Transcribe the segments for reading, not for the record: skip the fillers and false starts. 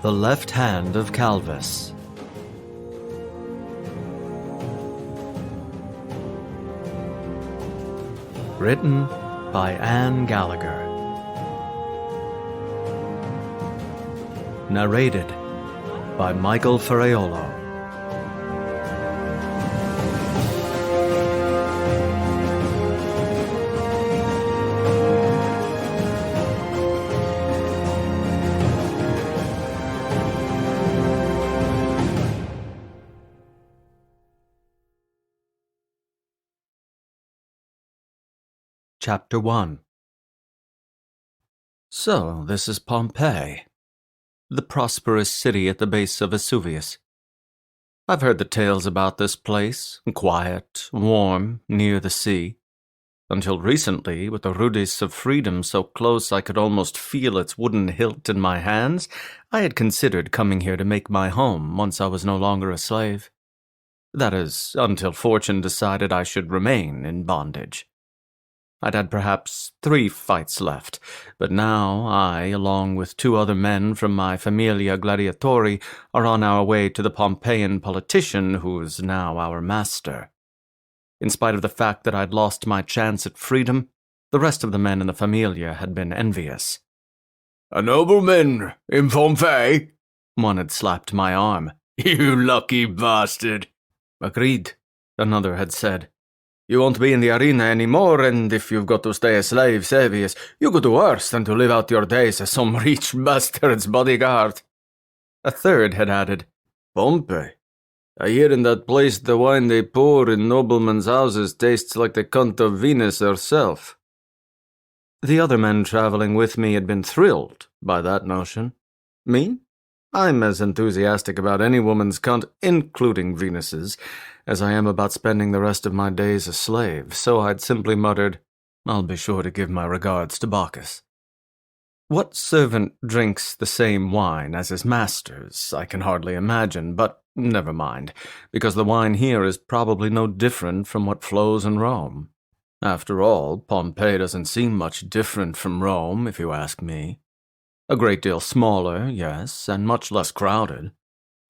The Left Hand of Calvus. Written by Ann Gallagher. Narrated by Ferraiuolo. Chapter 1. So, this is Pompeii, the prosperous city at the base of Vesuvius. I've heard the tales about this place, quiet, warm, near the sea. Until recently, with the rudis of freedom so close I could almost feel its wooden hilt in my hands, I had considered coming here to make my home once I was no longer a slave. That is, until fortune decided I should remain in bondage. I'd had perhaps 3 fights left, but now I, along with 2 other men from my Familia Gladiatori, are on our way to the Pompeian politician who is now our master. In spite of the fact that I'd lost my chance at freedom, the rest of the men in the Familia had been envious. "A nobleman in Pompeii?" One had slapped my arm. "You lucky bastard." "Agreed," another had said. "You won't be in the arena anymore, and if you've got to stay a slave, Savius, you could do worse than to live out your days as some rich bastard's bodyguard." A third had added, "Pompeii? I hear in that place the wine they pour in noblemen's houses tastes like the cunt of Venus herself." The other men traveling with me had been thrilled by that notion. Me? I'm as enthusiastic about any woman's cunt, including Venus's, as I am about spending the rest of my days a slave, so I'd simply muttered, "I'll be sure to give my regards to Bacchus." What servant drinks the same wine as his master's, I can hardly imagine, but never mind, because the wine here is probably no different from what flows in Rome. After all, Pompeii doesn't seem much different from Rome, if you ask me. A great deal smaller, yes, and much less crowded.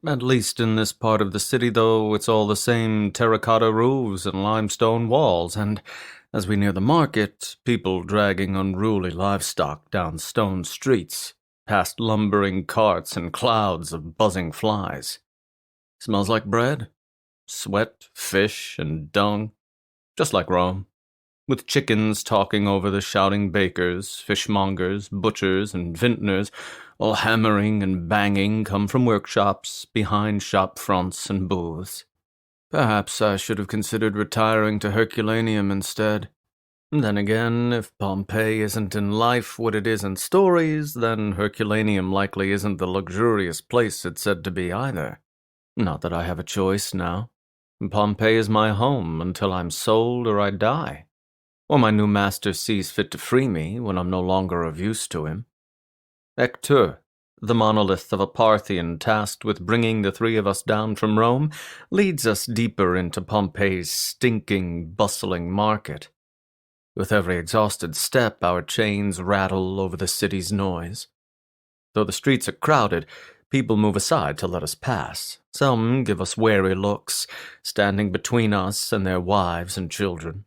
At least in this part of the city, though, it's all the same terracotta roofs and limestone walls, and, as we near the market, people dragging unruly livestock down stone streets, past lumbering carts and clouds of buzzing flies. Smells like bread, sweat, fish, and dung, just like Rome, with chickens talking over the shouting bakers, fishmongers, butchers, and vintners, all hammering and banging come from workshops, behind shop fronts and booths. Perhaps I should have considered retiring to Herculaneum instead. Then again, if Pompeii isn't in life what it is in stories, then Herculaneum likely isn't the luxurious place it's said to be either. Not that I have a choice now. Pompeii is my home until I'm sold or I die, or my new master sees fit to free me when I'm no longer of use to him. Hector, the monolith of a Parthian tasked with bringing the 3 of us down from Rome, leads us deeper into Pompeii's stinking, bustling market. With every exhausted step, our chains rattle over the city's noise. Though the streets are crowded, people move aside to let us pass. Some give us wary looks, standing between us and their wives and children.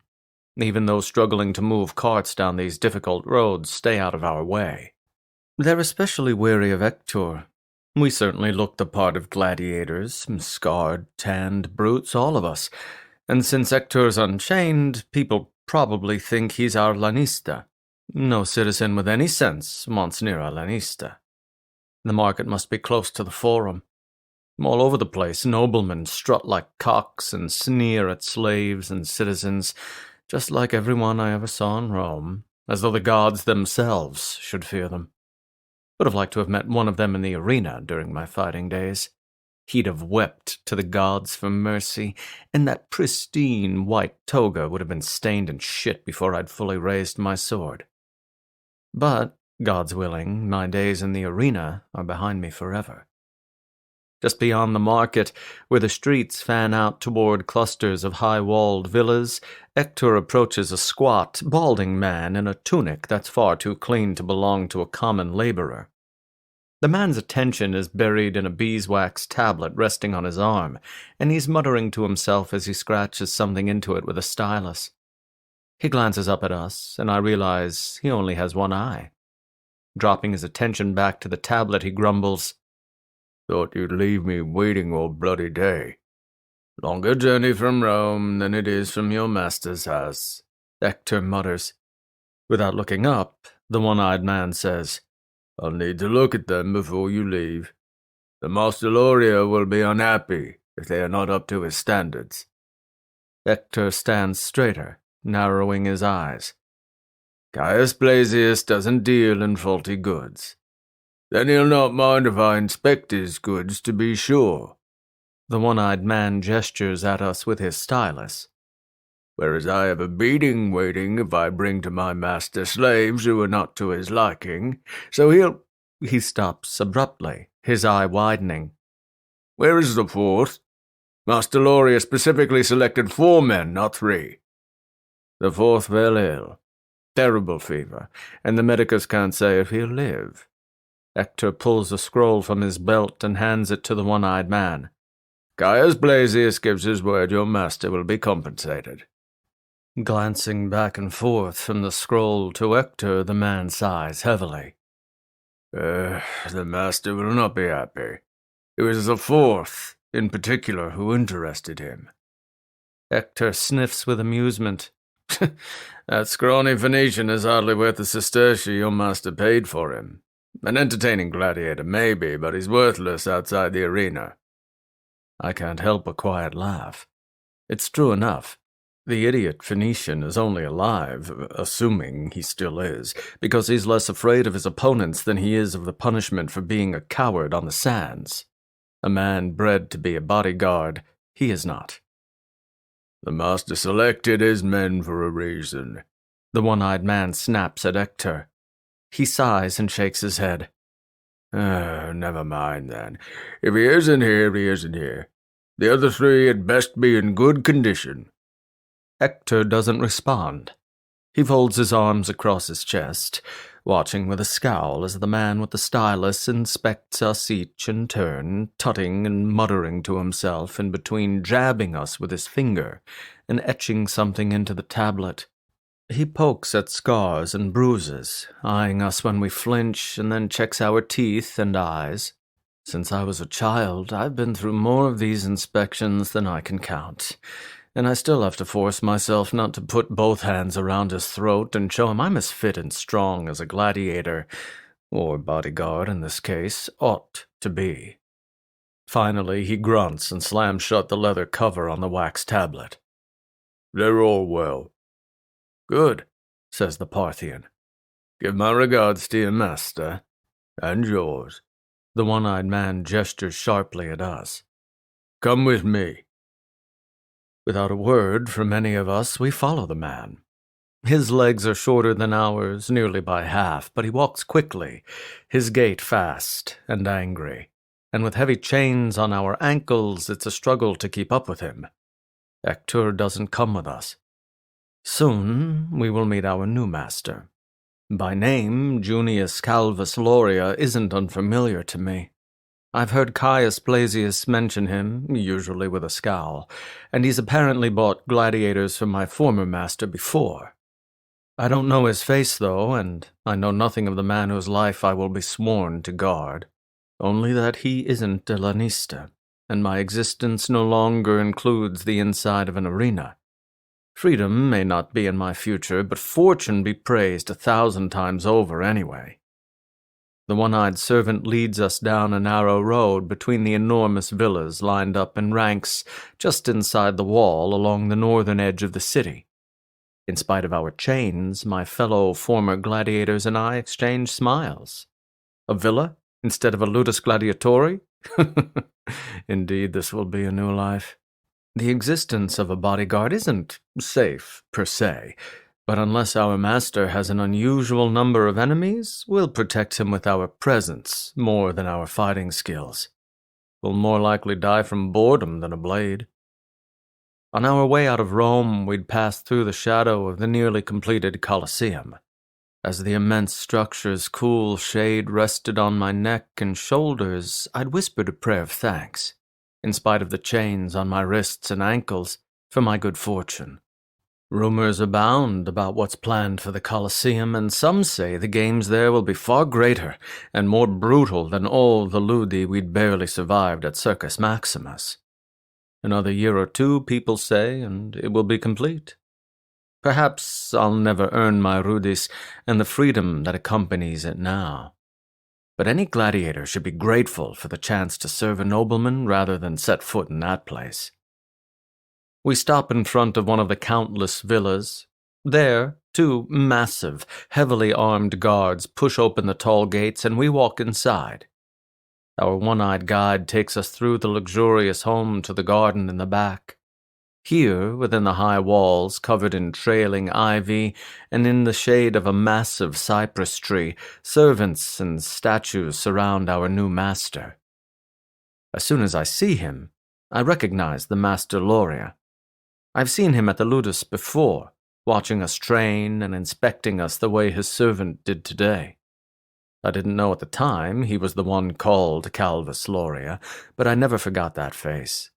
Even those struggling to move carts down these difficult roads stay out of our way. They're especially wary of Hector. We certainly look the part of gladiators, scarred, tanned brutes, all of us, and since Hector's unchained, people probably think he's our lanista. No citizen with any sense wants near a lanista. The market must be close to the forum. All over the place, noblemen strut like cocks and sneer at slaves and citizens, just like everyone I ever saw in Rome, as though the gods themselves should fear them. Would have liked to have met one of them in the arena during my fighting days. He'd have wept to the gods for mercy, and that pristine white toga would have been stained in shit before I'd fully raised my sword. But, God's willing, my days in the arena are behind me forever. Just beyond the market, where the streets fan out toward clusters of high-walled villas, Hector approaches a squat, balding man in a tunic that's far too clean to belong to a common laborer. The man's attention is buried in a beeswax tablet resting on his arm, and he's muttering to himself as he scratches something into it with a stylus. He glances up at us, and I realize he only has one eye. Dropping his attention back to the tablet, he grumbles, "Thought you'd leave me waiting all bloody day. Longer journey from Rome than it is from your master's house," Hector mutters. Without looking up, the one-eyed man says, "I'll need to look at them before you leave. The Master Loria will be unhappy if they are not up to his standards." Hector stands straighter, narrowing his eyes. "Caius Blasius doesn't deal in faulty goods. Then he'll not mind if I inspect his goods to be sure." The one-eyed man gestures at us with his stylus. "Whereas I have a beating waiting if I bring to my master slaves who are not to his liking, so he'll—" He stops abruptly, his eye widening. "Where is the fourth? Master Loria specifically selected 4 men, not 3. "The fourth fell ill. Terrible fever, and the medicus can't say if he'll live." Hector pulls a scroll from his belt and hands it to the one-eyed man. "Caius Blasius gives his word your master will be compensated." Glancing back and forth from the scroll to Hector, the man sighs heavily. The master will not be happy. It was the 4th, in particular, who interested him." Hector sniffs with amusement. "That scrawny Phoenician is hardly worth the sestertia your master paid for him. An entertaining gladiator, maybe, but he's worthless outside the arena." I can't help a quiet laugh. It's true enough. The idiot Phoenician is only alive, assuming he still is, because he's less afraid of his opponents than he is of the punishment for being a coward on the sands. A man bred to be a bodyguard, he is not. "The master selected his men for a reason." The one-eyed man snaps at Hector. He sighs and shakes his head. Never mind, then. If he isn't here, he isn't here. The other 3 had best be in good condition." Hector doesn't respond. He folds his arms across his chest, watching with a scowl as the man with the stylus inspects us each in turn, tutting and muttering to himself in between jabbing us with his finger and etching something into the tablet. He pokes at scars and bruises, eyeing us when we flinch, and then checks our teeth and eyes. Since I was a child, I've been through more of these inspections than I can count, and I still have to force myself not to put both hands around his throat and show him I'm as fit and strong as a gladiator, or bodyguard in this case, ought to be. Finally, he grunts and slams shut the leather cover on the wax tablet. "They're all well." "Good," says the Parthian. "Give my regards to your master, and yours." The one-eyed man gestures sharply at us. "Come with me." Without a word from any of us, we follow the man. His legs are shorter than ours, nearly by half, but he walks quickly, his gait fast and angry, and with heavy chains on our ankles, it's a struggle to keep up with him. Hector doesn't come with us. Soon we will meet our new master. By name, Junius Calvus Loria isn't unfamiliar to me. I've heard Caius Blasius mention him, usually with a scowl, and he's apparently bought gladiators from my former master before. I don't know his face, though, and I know nothing of the man whose life I will be sworn to guard, only that he isn't a lanista, and my existence no longer includes the inside of an arena. Freedom may not be in my future, but fortune be praised 1,000 times over anyway. The one-eyed servant leads us down a narrow road between the enormous villas lined up in ranks just inside the wall along the northern edge of the city. In spite of our chains, my fellow former gladiators and I exchange smiles. A villa instead of a ludus gladiatori? Indeed, this will be a new life. The existence of a bodyguard isn't safe, per se, but unless our master has an unusual number of enemies, we'll protect him with our presence more than our fighting skills. We'll more likely die from boredom than a blade. On our way out of Rome, we'd passed through the shadow of the nearly completed Colosseum. As the immense structure's cool shade rested on my neck and shoulders, I'd whispered a prayer of thanks, in spite of the chains on my wrists and ankles, for my good fortune. Rumors abound about what's planned for the Colosseum, and some say the games there will be far greater and more brutal than all the ludi we'd barely survived at Circus Maximus. Another year or two, people say, and it will be complete. Perhaps I'll never earn my rudis and the freedom that accompanies it now. But any gladiator should be grateful for the chance to serve a nobleman rather than set foot in that place. We stop in front of one of the countless villas. There, two massive, heavily armed guards push open the tall gates and we walk inside. Our one-eyed guide takes us through the luxurious home to the garden in the back. Here, within the high walls covered in trailing ivy and in the shade of a massive cypress tree, servants and statues surround our new master. As soon as I see him, I recognize the Master Loria. I've seen him at the Ludus before, watching us train and inspecting us the way his servant did today. I didn't know at the time he was the one called Calvus Loria, but I never forgot that face.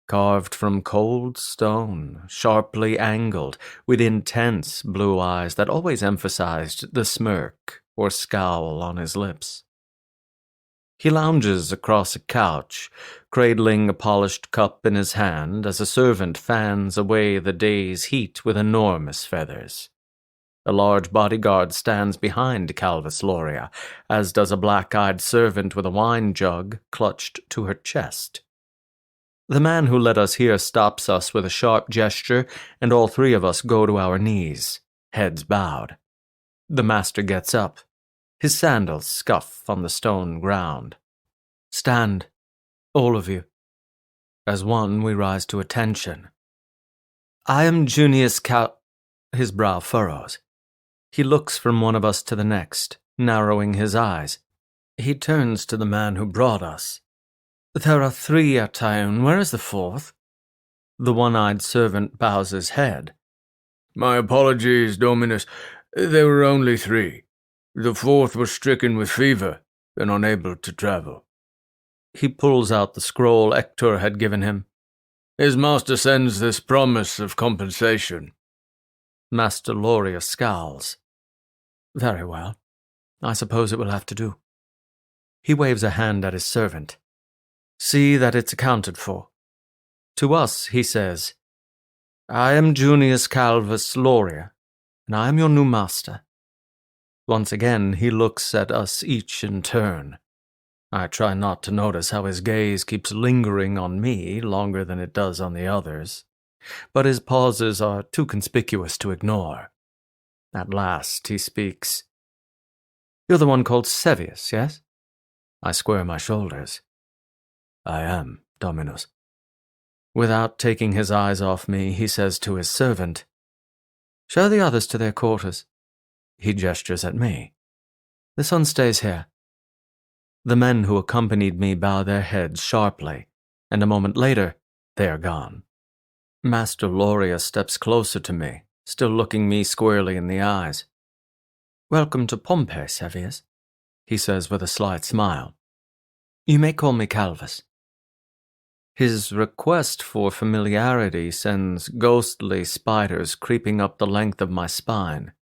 Carved from cold stone, sharply angled, with intense blue eyes that always emphasized the smirk or scowl on his lips. He lounges across a couch, cradling a polished cup in his hand as a servant fans away the day's heat with enormous feathers. A large bodyguard stands behind Calvus Loria, as does a black-eyed servant with a wine jug clutched to her chest. The man who led us here stops us with a sharp gesture, and all three of us go to our knees, heads bowed. The master gets up. His sandals scuff on the stone ground. Stand, all of you. As one, we rise to attention. I am Junius His brow furrows. He looks from one of us to the next, narrowing his eyes. He turns to the man who brought us. There are 3 at town. Where is the 4th? The one-eyed servant bows his head. My apologies, Dominus. There were only 3. The 4th was stricken with fever and unable to travel. He pulls out the scroll Hector had given him. His master sends this promise of compensation. Master Loria scowls. Very well. I suppose it will have to do. He waves a hand at his servant. See that it's accounted for. To us, he says, I am Junius Calvus Loria, and I am your new master. Once again, he looks at us each in turn. I try not to notice how his gaze keeps lingering on me longer than it does on the others, but his pauses are too conspicuous to ignore. At last, he speaks. You're the one called Sevius, yes? I square my shoulders. I am, Dominus. Without taking his eyes off me, he says to his servant, Show the others to their quarters. He gestures at me. This one stays here. The men who accompanied me bow their heads sharply, and a moment later, they are gone. Master Loria steps closer to me, still looking me squarely in the eyes. Welcome to Pompeii, Sevius, he says with a slight smile. You may call me Calvus. His request for familiarity sends ghostly spiders creeping up the length of my spine.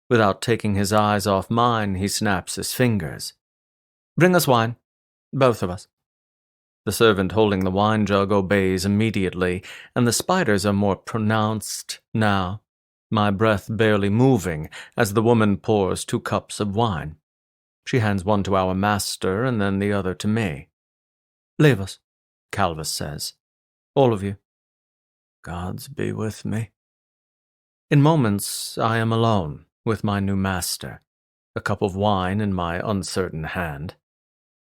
Without taking his eyes off mine, he snaps his fingers. Bring us wine, both of us. The servant holding the wine jug obeys immediately, and the spiders are more pronounced now, my breath barely moving as the woman pours 2 cups of wine. She hands one to our master and then the other to me. Leave us, Calvus says. All of you. Gods be with me. In moments, I am alone with my new master, a cup of wine in my uncertain hand.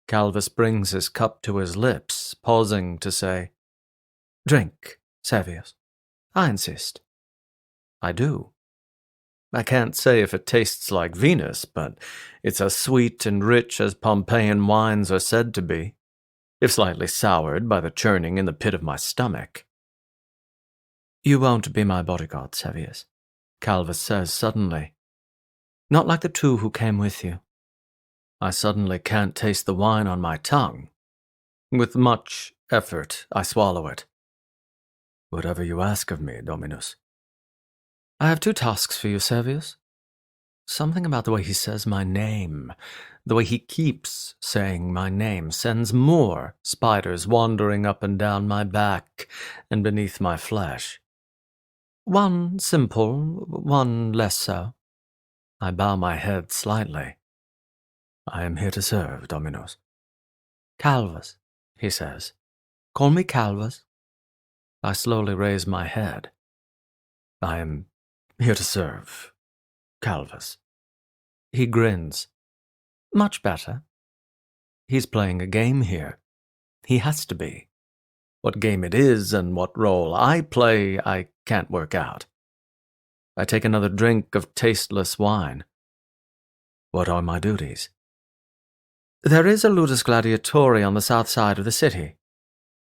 Calvus brings his cup to his lips, pausing to say, Drink, Sevius. I insist. I do. I can't say if it tastes like Venus, but it's as sweet and rich as Pompeian wines are said to be, if slightly soured by the churning in the pit of my stomach. You won't be my bodyguard, Sevius, Calvus says suddenly. Not like the two who came with you. I suddenly can't taste the wine on my tongue. With much effort, I swallow it. Whatever you ask of me, Dominus. I have 2 tasks for you, Servius. Something about the way he says my name, the way he keeps saying my name, sends more spiders wandering up and down my back and beneath my flesh. One simple, one less so. I bow my head slightly. I am here to serve, Dominus. Calvus, he says. Call me Calvus. I slowly raise my head. I am here to serve, Calvus. He grins. Much better. He's playing a game here. He has to be. What game it is and what role I play, I can't work out. I take another drink of tasteless wine. What are my duties? There is a ludus gladiatori on the south side of the city.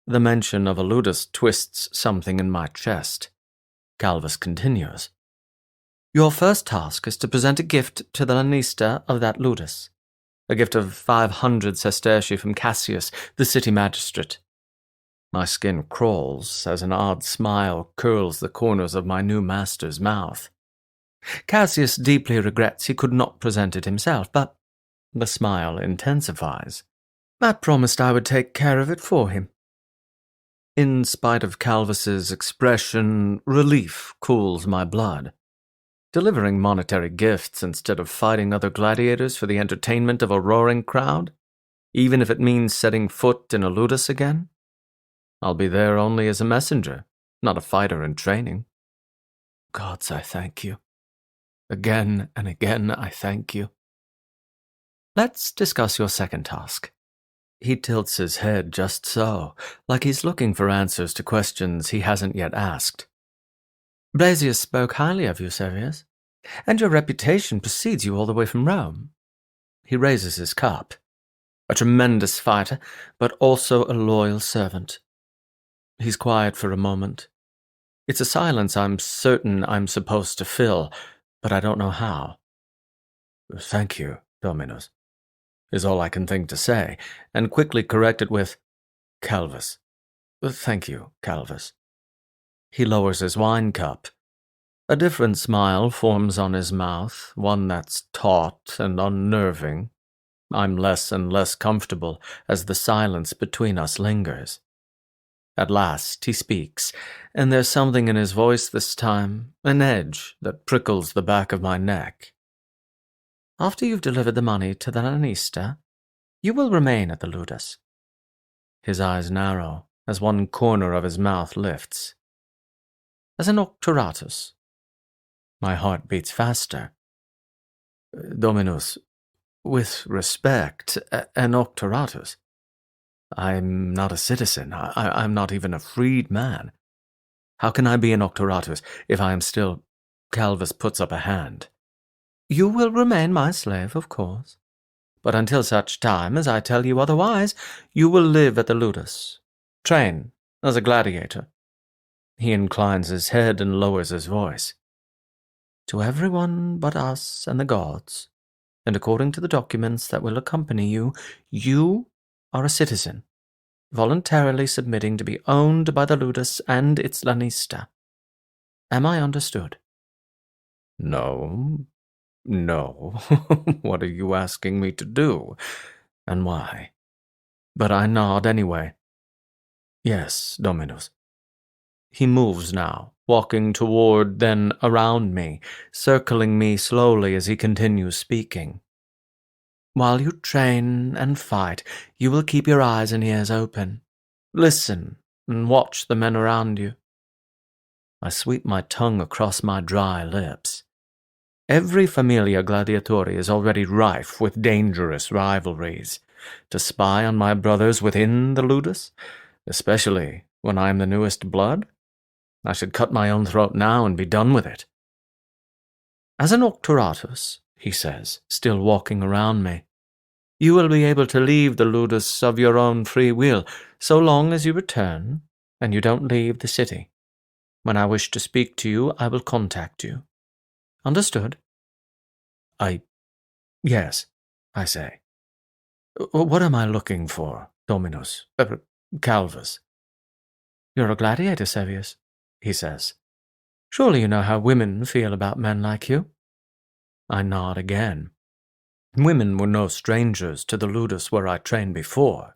The mention of a ludus twists something in my chest. Calvus continues. Your first task is to present a gift to the lanista of that ludus. A gift of 500 sestertii from Cassius, the city magistrate. My skin crawls as an odd smile curls the corners of my new master's mouth. Cassius deeply regrets he could not present it himself, but the smile intensifies. I promised I would take care of it for him. In spite of Calvus's expression, relief cools my blood. Delivering monetary gifts instead of fighting other gladiators for the entertainment of a roaring crowd, even if it means setting foot in a ludus again? I'll be there only as a messenger, not a fighter in training. Gods, I thank you. Again and again I thank you. Let's discuss your second task. He tilts his head just so, like he's looking for answers to questions he hasn't yet asked. Blasius spoke highly of you, Servius, and your reputation precedes you all the way from Rome. He raises his cup. A tremendous fighter, but also a loyal servant. He's quiet for a moment. It's a silence I'm certain I'm supposed to fill, but I don't know how. Thank you, Dominus, is all I can think to say, and quickly correct it with, Calvus. Thank you, Calvus. He lowers his wine cup. A different smile forms on his mouth, one that's taut and unnerving. I'm less and less comfortable as the silence between us lingers. At last he speaks, and there's something in his voice this time, an edge that prickles the back of my neck. After you've delivered the money to the lanista, you will remain at the ludus. His eyes narrow as one corner of his mouth lifts. As an octoratus. My heart beats faster. Dominus, with respect, an octoratus. I'm not a citizen. I'm not even a freed man. How can I be an octoratus if I am still... Calvus puts up a hand. You will remain my slave, of course. But until such time as I tell you otherwise, you will live at the ludus. Train as a gladiator. He inclines his head and lowers his voice. To everyone but us and the gods, and according to the documents that will accompany you, you are a citizen, voluntarily submitting to be owned by the ludus and its lanista. Am I understood? No. What are you asking me to do, and why? But I nod anyway. Yes, Dominus. He moves now, walking toward, then around me, circling me slowly as he continues speaking. While you train and fight, you will keep your eyes and ears open. Listen and watch the men around you. I sweep my tongue across my dry lips. Every familia gladiatori is already rife with dangerous rivalries. To spy on my brothers within the ludus, especially when I am the newest blood? I should cut my own throat now and be done with it. As an octoratus, he says, still walking around me, you will be able to leave the ludus of your own free will, so long as you return and you don't leave the city. When I wish to speak to you, I will contact you. Understood? Yes, I say. What am I looking for, Dominus? Calvus? You're a gladiator, Sevius, he says. Surely you know how women feel about men like you? I nod again. Women were no strangers to the ludus where I trained before.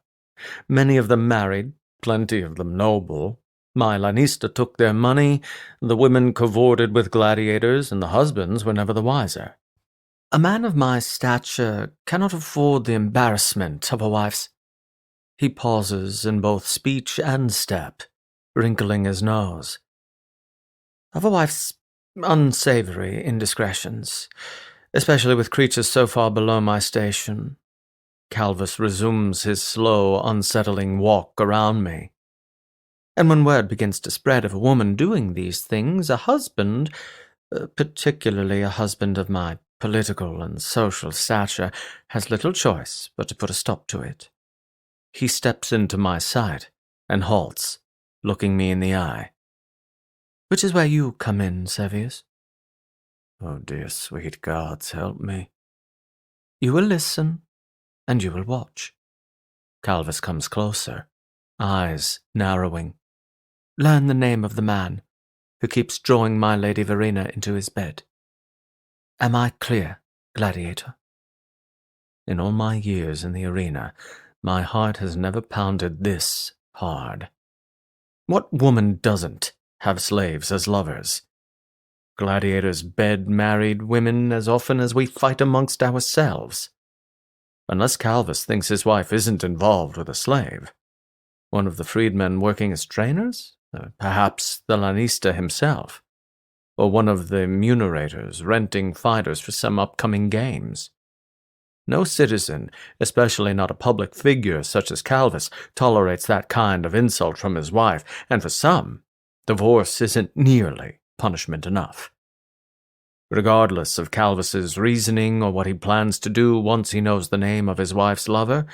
Many of them married, plenty of them noble. My lanista took their money, the women cavorted with gladiators, and the husbands were never the wiser. A man of my stature cannot afford the embarrassment of a wife's. He pauses in both speech and step, wrinkling his nose. Of a wife's unsavory indiscretions, especially with creatures so far below my station. Calvus resumes his slow, unsettling walk around me. And when word begins to spread of a woman doing these things, a husband, particularly a husband of my political and social stature, has little choice but to put a stop to it. He steps into my sight and halts, looking me in the eye. Which is where you come in, Sevius. Oh, dear sweet gods, help me. You will listen, and you will watch. Calvus comes closer, eyes narrowing. Learn the name of the man who keeps drawing my Lady Verena into his bed. Am I clear, gladiator? In all my years in the arena, my heart has never pounded this hard. What woman doesn't have slaves as lovers? Gladiators bed married women as often as we fight amongst ourselves. Unless Calvus thinks his wife isn't involved with a slave. One of the freedmen working as trainers? Perhaps the lanista himself. Or one of the munerators renting fighters for some upcoming games. No citizen, especially not a public figure such as Calvus, tolerates that kind of insult from his wife, and for some, divorce isn't nearly punishment enough. Regardless of Calvus's reasoning or what he plans to do once he knows the name of his wife's lover,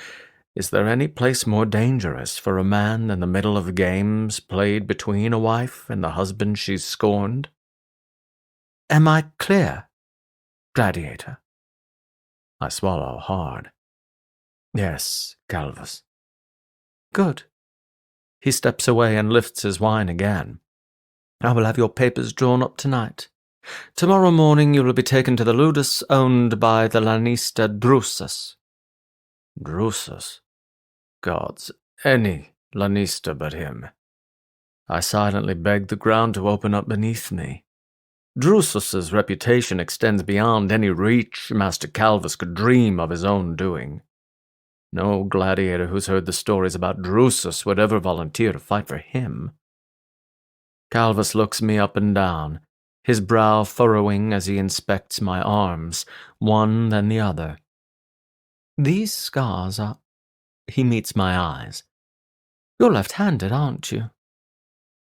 is there any place more dangerous for a man than the middle of games played between a wife and the husband she's scorned? Am I clear, gladiator? I swallow hard. Yes, Calvus. Good. He steps away and lifts his wine again. I will have your papers drawn up tonight. Tomorrow morning you will be taken to the ludus owned by the lanista Drusus. Drusus? Gods, any lanista but him. I silently beg the ground to open up beneath me. Drusus's reputation extends beyond any reach Master Calvus could dream of his own doing. No gladiator who's heard the stories about Drusus would ever volunteer to fight for him. Calvus looks me up and down, his brow furrowing as he inspects my arms, one then the other. These scars are... He meets my eyes. You're left-handed, aren't you?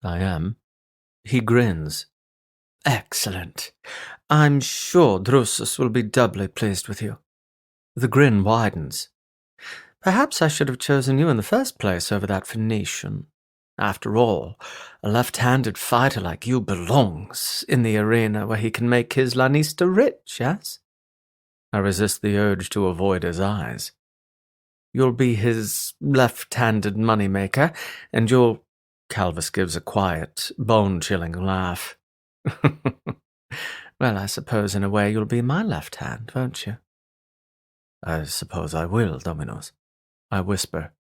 I am. He grins. Excellent. I'm sure Drusus will be doubly pleased with you. The grin widens. Perhaps I should have chosen you in the first place over that Phoenician. After all, a left-handed fighter like you belongs in the arena where he can make his lanista rich, yes? I resist the urge to avoid his eyes. You'll be his left-handed money-maker, and you'll... Calvus gives a quiet, bone-chilling laugh. Well, I suppose in a way you'll be my left hand, won't you? I suppose I will, Dominus, I whisper.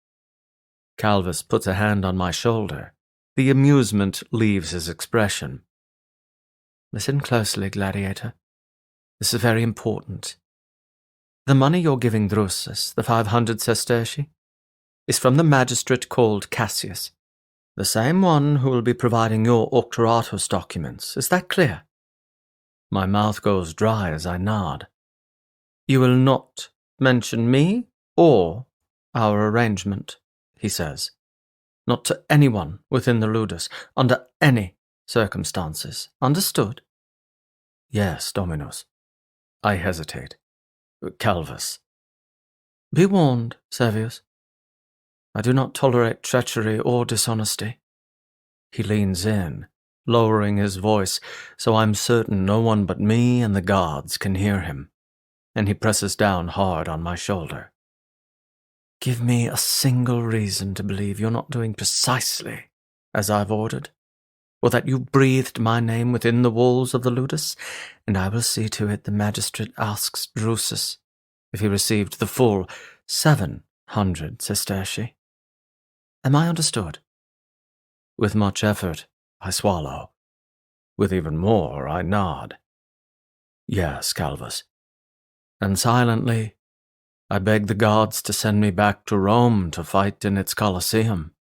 Calvus puts a hand on my shoulder. The amusement leaves his expression. Listen closely, gladiator. This is very important. The money you're giving Drusus, the 500 sestertii, is from the magistrate called Cassius, the same one who will be providing your Auctoratus documents. Is that clear? My mouth goes dry as I nod. You will not mention me or our arrangement, he says. Not to anyone within the ludus, under any circumstances. Understood? Yes, Dominus. I hesitate. Calvus. Be warned, Sevius. I do not tolerate treachery or dishonesty. He leans in, lowering his voice, so I'm certain no one but me and the gods can hear him. and he presses down hard on my shoulder. Give me a single reason to believe you're not doing precisely as I've ordered, or that you breathed my name within the walls of the ludus, and I will see to it the magistrate asks Drusus if he received the full 700 sestertii. Am I understood? With much effort, I swallow. With even more, I nod. Yes, Calvus. And silently, I beg the gods to send me back to Rome to fight in its Colosseum.